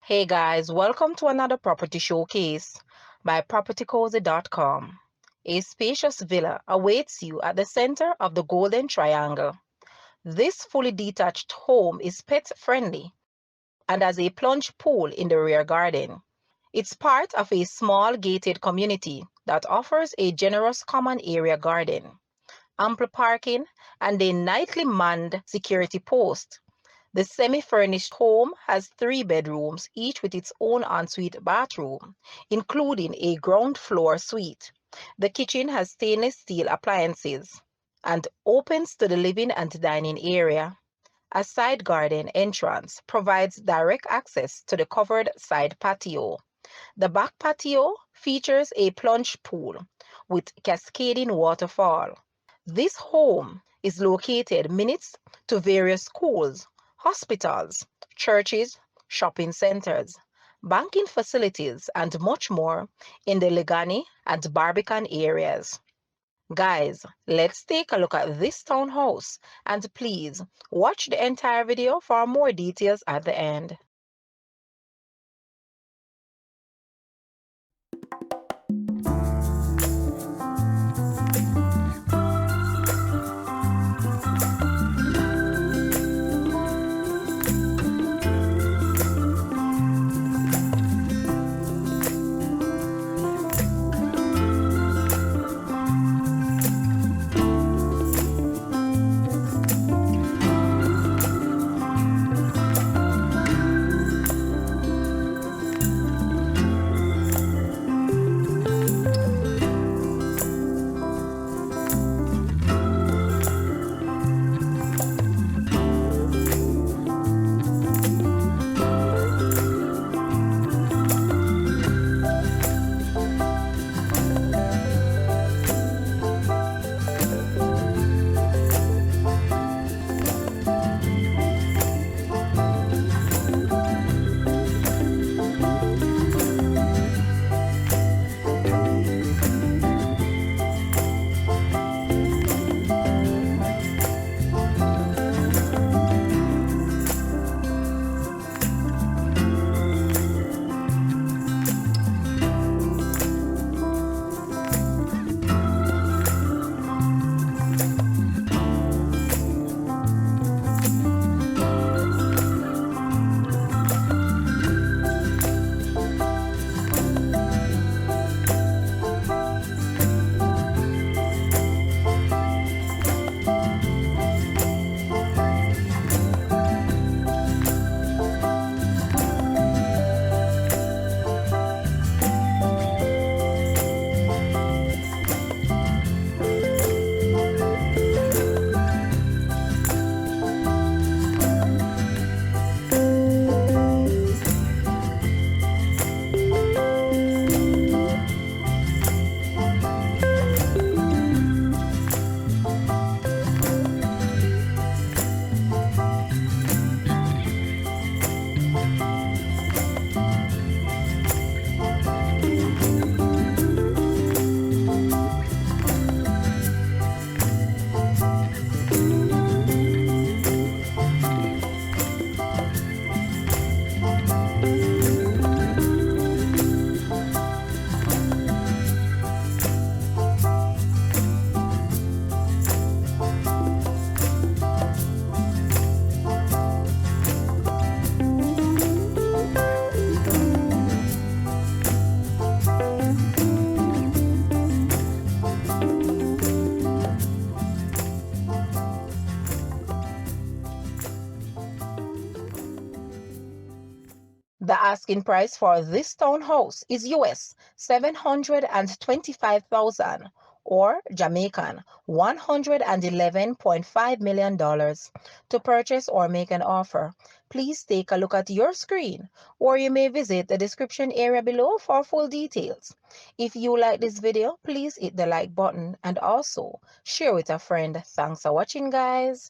Hey guys, welcome to another property showcase by propertycozy.com. A spacious villa awaits you at the center of the Golden Triangle. This fully detached home is pet friendly and has a plunge pool in the rear garden. It's part of a small gated community that offers a generous common area garden, ample parking, and a nightly manned security post. The semi-furnished home has 3 bedrooms, each with its own ensuite bathroom, including a ground floor suite. The kitchen has stainless steel appliances and opens to the living and dining area. A side garden entrance provides direct access to the covered side patio. The back patio features a plunge pool with cascading waterfall. This home is located minutes to various schools, hospitals, churches, shopping centers, banking facilities, and much more in the Liguanea and Barbican areas. Guys, let's take a look at this townhouse, and please watch the entire video for more details at the end. The asking price for this townhouse is US 725,000 or Jamaican $111.5 million. To purchase or make an offer, please take a look at your screen, or you may visit the description area below for full details. If you like this video, please hit the like button and also share with a friend. Thanks for watching, guys.